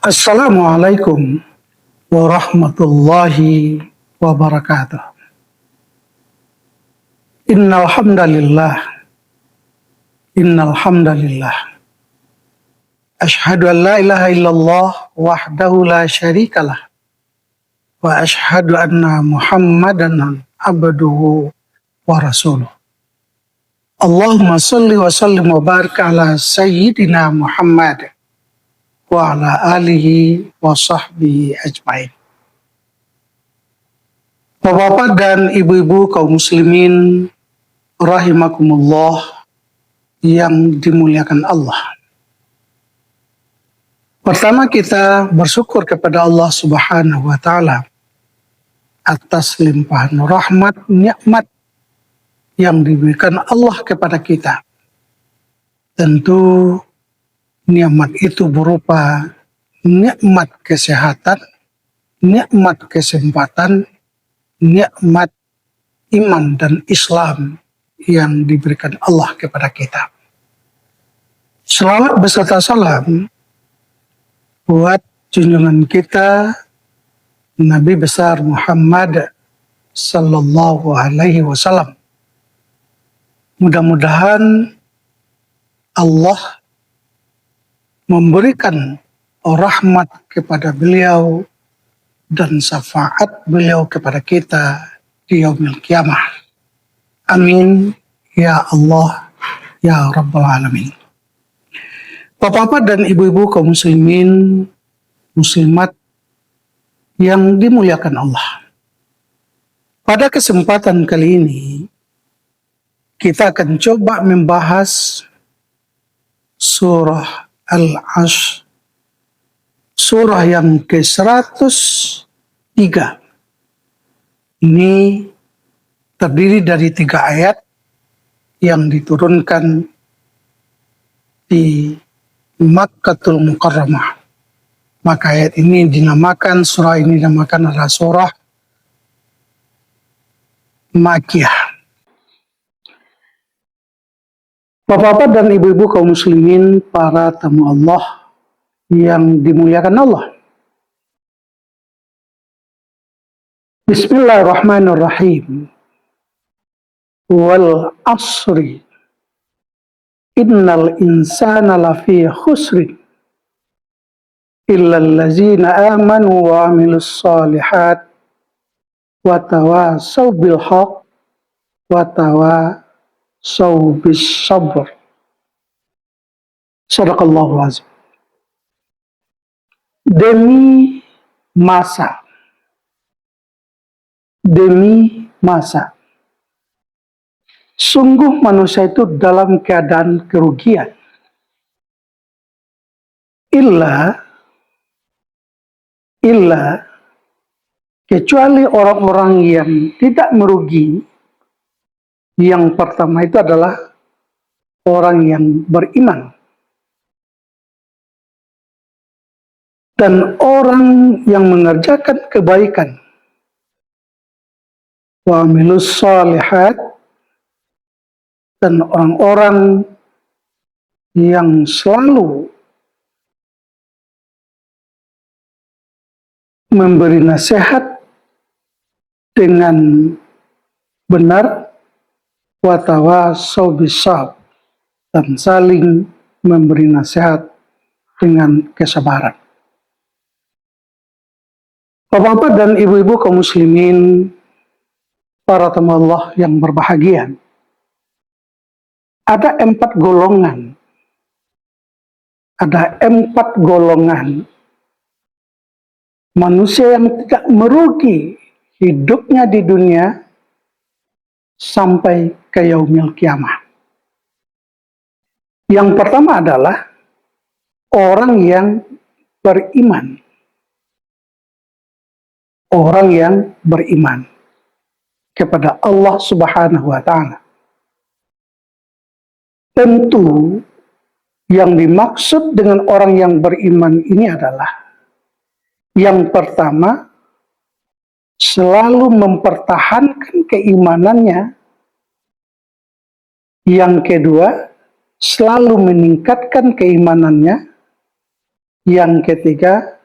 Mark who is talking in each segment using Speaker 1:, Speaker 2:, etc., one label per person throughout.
Speaker 1: Assalamualaikum warahmatullahi wabarakatuh. Innal hamdalillah, innal hamdalillah. Asyhadu an la ilaha illallah wahdahu la syarikalah wa asyhadu anna Muhammadan abduhu wa rasuluh. Allahumma shalli wa sallim wa barik ala sayyidina Muhammad wa ala alihi wa sahbihi ajmain. Bapak-bapak dan ibu-ibu kaum muslimin rahimakumullah yang dimuliakan Allah. Pertama kita bersyukur kepada Allah Subhanahu wa taala atas limpahan rahmat nikmat yang diberikan Allah kepada kita. Tentu nikmat itu berupa nikmat kesehatan, nikmat kesempatan, nikmat iman dan Islam yang diberikan Allah kepada kita. Selawat beserta salam buat junjungan kita Nabi besar Muhammad sallallahu alaihi wasallam. Mudah-mudahan Allah memberikan rahmat kepada beliau dan syafaat beliau kepada kita di yaumil qiyamah. Amin ya Allah ya Rabbal Alamin. Bapak-bapak dan ibu-ibu kaum muslimin muslimat yang dimuliakan Allah. Pada kesempatan kali ini kita akan coba membahas surah Al-Asr, surah yang ke-103. Ini terdiri dari 3 ayat yang diturunkan di Makkatul Mukarramah. Maka ayat ini dinamakan, surah ini dinamakan adalah surah Makkiyah. Bapak-bapak dan ibu-ibu kaum muslimin, para tamu Allah yang dimuliakan Allah. Bismillahirrahmanirrahim. Wal asri innal insana lafi khusrin illal ladzina amanu wa amilus solihat wa tawasaw bil haqq wa tawasaw bis sabr. Shadaqallahu azim. Demi masa sungguh manusia itu dalam keadaan kerugian. Illa kecuali orang-orang yang tidak merugi. Yang pertama itu adalah orang yang beriman dan orang yang mengerjakan kebaikan. Wa amilus shalihat, dan orang-orang yang selalu memberi nasihat dengan benar, wa tawasaw bis sabr, dan saling memberi nasihat dengan kesabaran. Bapak-bapak dan ibu-ibu kaum muslimin, para tamu Allah yang berbahagia. Ada 4 golongan. Ada 4 golongan manusia yang tidak merugi hidupnya di dunia sampai ke yaumil qiyamah. Yang pertama adalah orang yang beriman. Orang yang beriman kepada Allah Subhanahu wa taala. Tentu yang dimaksud dengan orang yang beriman ini adalah yang pertama, selalu mempertahankan keimanannya. Yang kedua, selalu meningkatkan keimanannya. Yang ketiga,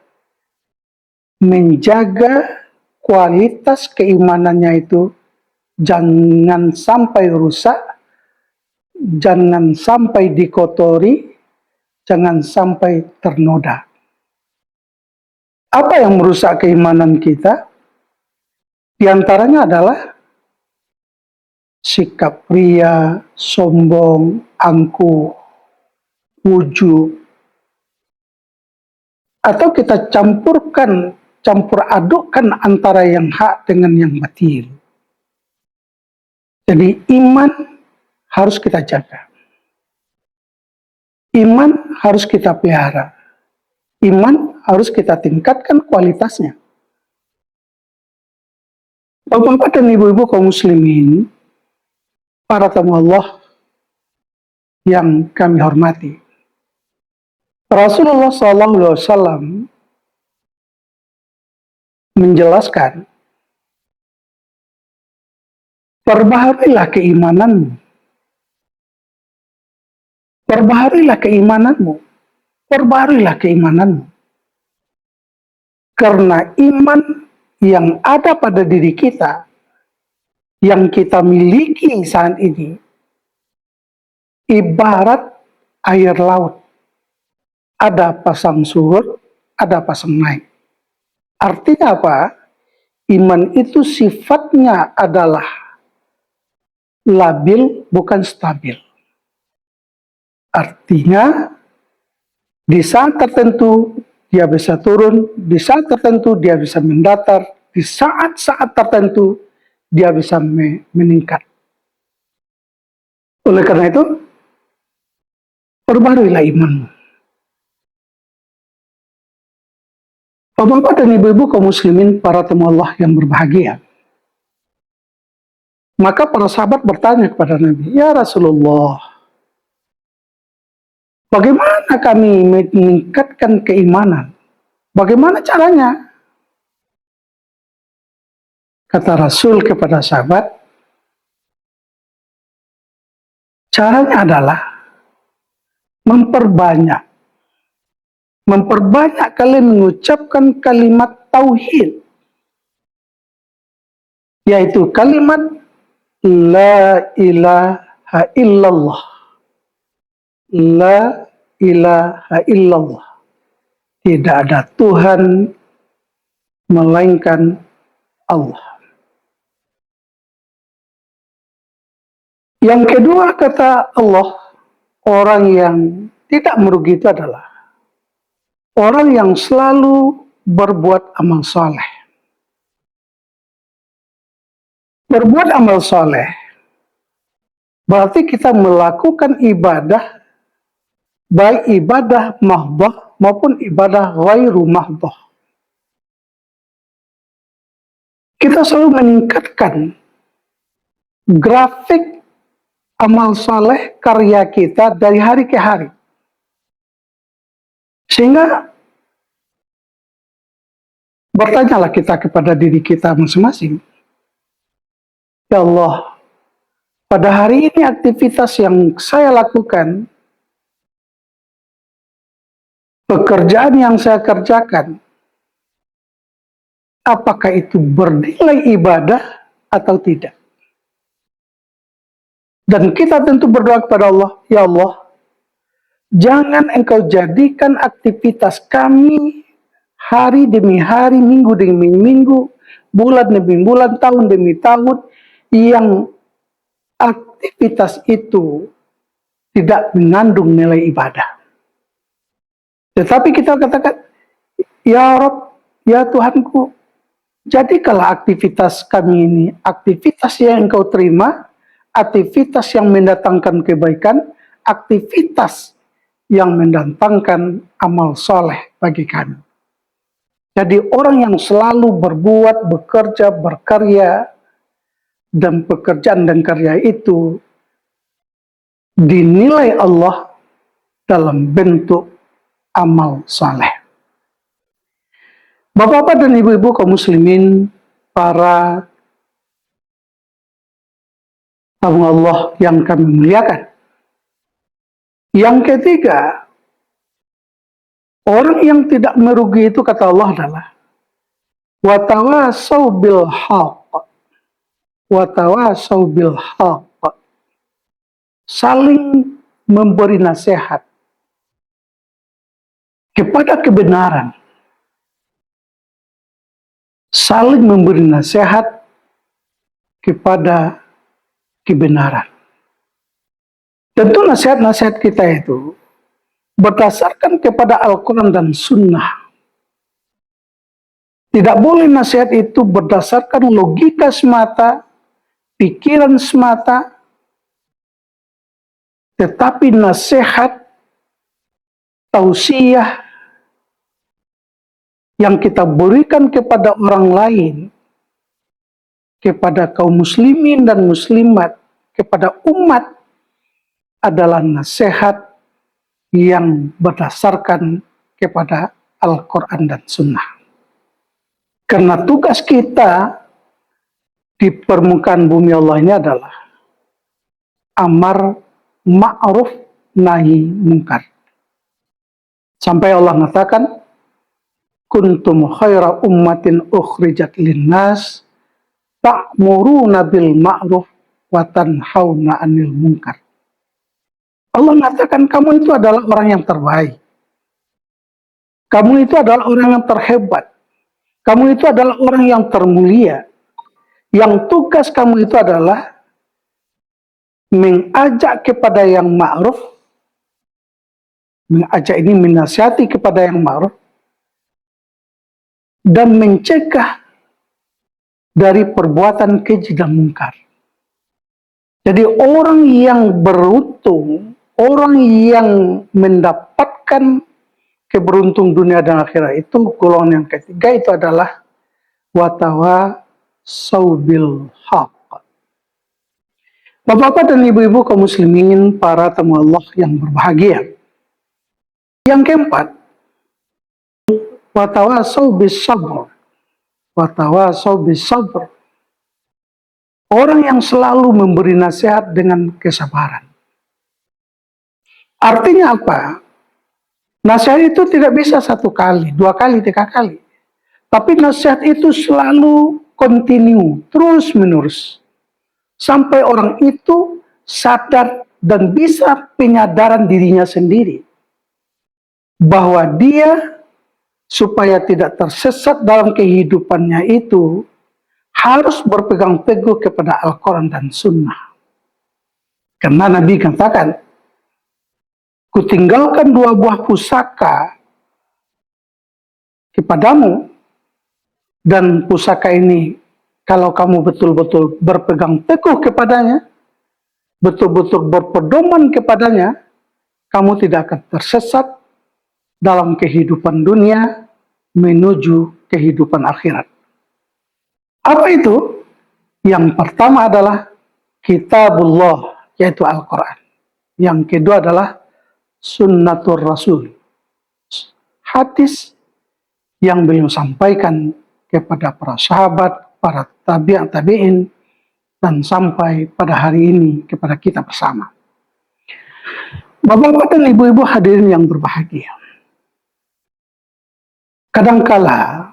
Speaker 1: menjaga kualitas keimanannya itu jangan sampai rusak, jangan sampai dikotori, jangan sampai ternoda. Apa yang merusak keimanan kita? Di antaranya adalah sikap ria, sombong, angkuh, ujub, atau kita campur adukkan antara yang hak dengan yang batil. Jadi iman harus kita jaga. Iman harus kita pelihara. Iman harus kita tingkatkan kualitasnya. Bapak-bapak dan ibu-ibu kaum muslimin, para tamu Allah yang kami hormati. Rasulullah SAW menjelaskan, perbaharilah keimananmu. Perbaharilah keimananmu. Perbaharilah keimananmu. Karena iman yang ada pada diri kita, yang kita miliki saat ini, ibarat air laut. Ada pasang surut, ada pasang naik. Artinya apa? Iman itu sifatnya adalah labil, bukan stabil. Artinya, di saat tertentu dia bisa turun, di saat tertentu dia bisa mendatar, di saat-saat tertentu dia bisa meningkat. Oleh karena itu, perbaharilah imanmu. Bapak-bapak dan ibu-ibu kaum muslimin, para tamu Allah yang berbahagia. Maka para sahabat bertanya kepada Nabi, "Ya Rasulullah, bagaimana kami meningkatkan keimanan? Bagaimana caranya?" Kata Rasul kepada sahabat, caranya adalah memperbanyak kalian mengucapkan kalimat tauhid, yaitu kalimat la ilaha illallah. La ilaha illallah. Tidak ada Tuhan melainkan Allah. Yang kedua, kata Allah, orang yang tidak merugi itu adalah orang yang selalu berbuat amal soleh. Berbuat amal soleh berarti kita melakukan ibadah, baik ibadah mahdhah maupun ibadah ghairu mahdhah. Kita selalu meningkatkan grafik amal soleh karya kita dari hari ke hari. Sehingga bertanyalah kita kepada diri kita masing-masing. Ya Allah, pada hari ini aktivitas yang saya lakukan, pekerjaan yang saya kerjakan, apakah itu bernilai ibadah atau tidak? Dan kita tentu berdoa kepada Allah, ya Allah, jangan engkau jadikan aktivitas kami hari demi hari, minggu demi minggu, bulan demi bulan, tahun demi tahun, yang aktivitas itu tidak mengandung nilai ibadah. Tetapi kita katakan, ya Rabb, ya Tuhanku, jadikanlah aktivitas kami ini aktivitas yang engkau terima, aktivitas yang mendatangkan kebaikan, aktivitas yang mendatangkan amal soleh bagi kami. Jadi orang yang selalu berbuat, bekerja, berkarya, dan pekerjaan dan karya itu dinilai Allah dalam bentuk amal soleh. Bapak-bapak dan ibu-ibu kaum muslimin, para tamu Allah yang kami muliakan. Yang ketiga, Orang yang tidak merugi itu kata Allah adalah watawasau bil haq, watawasau bil haq, saling memberi nasihat kepada kebenaran, saling memberi nasihat kepada kebenaran. Tentu nasihat-nasihat kita itu berdasarkan kepada Al-Quran dan Sunnah. Tidak boleh nasihat itu berdasarkan logika semata, pikiran semata, tetapi nasihat, tausiah yang kita berikan kepada orang lain, kepada kaum muslimin dan muslimat, kepada umat, adalah nasihat yang berdasarkan kepada Al-Quran dan Sunnah. Karena tugas kita di permukaan bumi Allah ini adalah amar ma'ruf nahi mungkar. Sampai Allah mengatakan, kuntum khaira ummatin ukhrijat linnas ta'muruna bil ma'ruf wa tanhauna 'anil munkar. Allah mengatakan kamu itu adalah orang yang terbaik. Kamu itu adalah orang yang terhebat. Kamu itu adalah orang yang termulia. Yang tugas kamu itu adalah mengajak kepada yang ma'ruf, mengajak ini menasihati kepada yang ma'ruf, dan mencegah dari perbuatan keji dan mungkar. Jadi orang yang beruntung, orang yang mendapatkan keberuntung dunia dan akhirat itu golongan yang ketiga itu adalah watawasau bil haq. Bapak-bapak dan ibu-ibu kaum muslimin, para tamu Allah yang berbahagia. Yang keempat, watawasau bis sabr. Watawasau bis sabr. Orang yang selalu memberi nasihat dengan kesabaran. Artinya apa? Nasihat itu tidak bisa 1 kali, 2 kali, 3 kali. Tapi nasihat itu selalu kontinu, terus menerus. Sampai orang itu sadar dan bisa penyadaran dirinya sendiri. Bahwa dia supaya tidak tersesat dalam kehidupannya itu harus berpegang teguh kepada Al-Quran dan Sunnah. Karena Nabi katakan, kutinggalkan 2 buah pusaka kepadamu, dan pusaka ini kalau kamu betul-betul berpegang teguh kepadanya, betul-betul berpedoman kepadanya, kamu tidak akan tersesat dalam kehidupan dunia menuju kehidupan akhirat. Apa itu? Yang pertama adalah kitabullah, yaitu Al-Quran. Yang kedua adalah sunnatur rasul, hadis yang beliau sampaikan kepada para sahabat, para tabi'in, dan sampai pada hari ini kepada kita bersama. Bapak-bapak dan ibu-ibu hadirin yang berbahagia. Kadangkala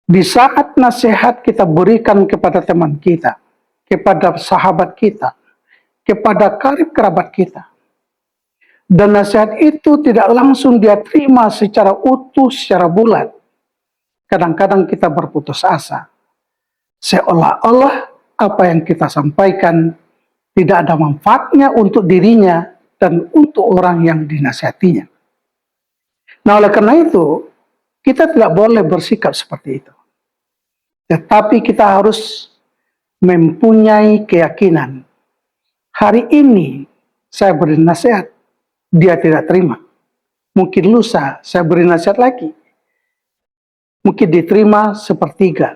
Speaker 1: di saat nasihat kita berikan kepada teman kita, kepada sahabat kita, kepada karib kerabat kita, dan nasihat itu tidak langsung dia terima secara utuh, secara bulat, kadang-kadang kita berputus asa. Seolah-olah apa yang kita sampaikan tidak ada manfaatnya untuk dirinya dan untuk orang yang dinasihatinya. Nah, oleh karena itu, kita tidak boleh bersikap seperti itu. Tetapi kita harus mempunyai keyakinan. Hari ini saya beri nasihat, dia tidak terima. Mungkin lusa saya beri nasihat lagi, mungkin diterima 1/3.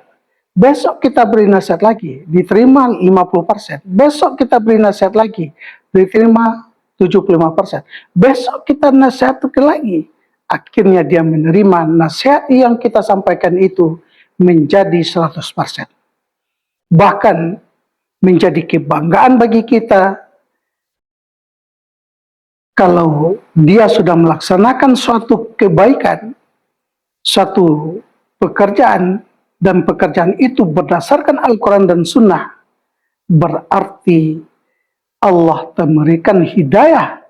Speaker 1: Besok kita beri nasihat lagi, diterima 50%. Besok kita beri nasihat lagi, diterima 75%. Besok kita nasihat lagi, akhirnya dia menerima nasihat yang kita sampaikan itu menjadi 100%. Bahkan menjadi kebanggaan bagi kita Kalau dia sudah melaksanakan suatu kebaikan, suatu pekerjaan, dan pekerjaan itu berdasarkan Al-Quran dan Sunnah, berarti Allah memberikan hidayah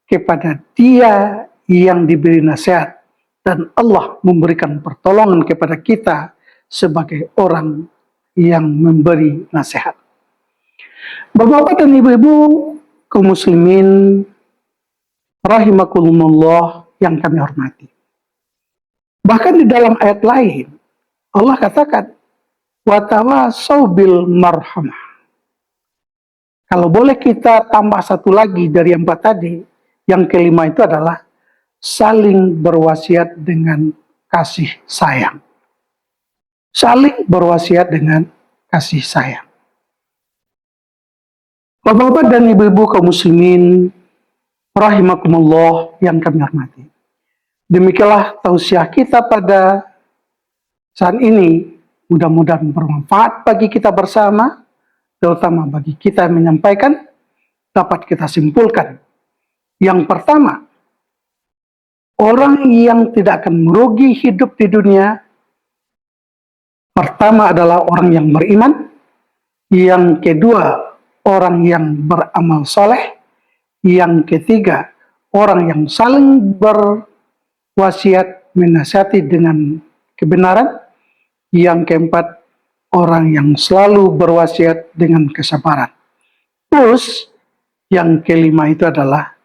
Speaker 1: kepada dia yang diberi nasihat, dan Allah memberikan pertolongan kepada kita sebagai orang yang memberi nasihat. Bapak-bapak dan ibu-ibu kaum muslimin rahimakumullah yang kami hormati. Bahkan di dalam ayat lain Allah katakan watawasau bil marhamah. Kalau boleh kita tambah satu lagi dari yang 4 tadi, yang kelima itu adalah saling berwasiat dengan kasih sayang. Saling berwasiat dengan kasih sayang. Bapak-bapak dan ibu-ibu kaum muslimin rahimakumullah yang kami hormati. Demikianlah tausiah kita pada saat ini. Mudah-mudahan bermanfaat bagi kita bersama, terutama bagi kita yang menyampaikan. Dapat kita simpulkan. Yang pertama, orang yang tidak akan merugi hidup di dunia, pertama adalah orang yang beriman. Yang kedua, orang yang beramal soleh. Yang ketiga, orang yang saling berwasiat menasihati dengan kebenaran. Yang keempat, orang yang selalu berwasiat dengan kesabaran. Terus, yang kelima itu adalah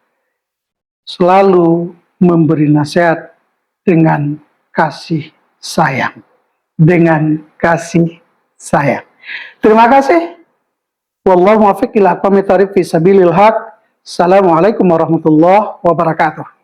Speaker 1: selalu memberi nasihat dengan kasih sayang. Dengan kasih sayang. Terima kasih. Wallahu muwaffiq ila aqwamit thoriq fi sabilil haq. Assalamualaikum warahmatullahi wabarakatuh.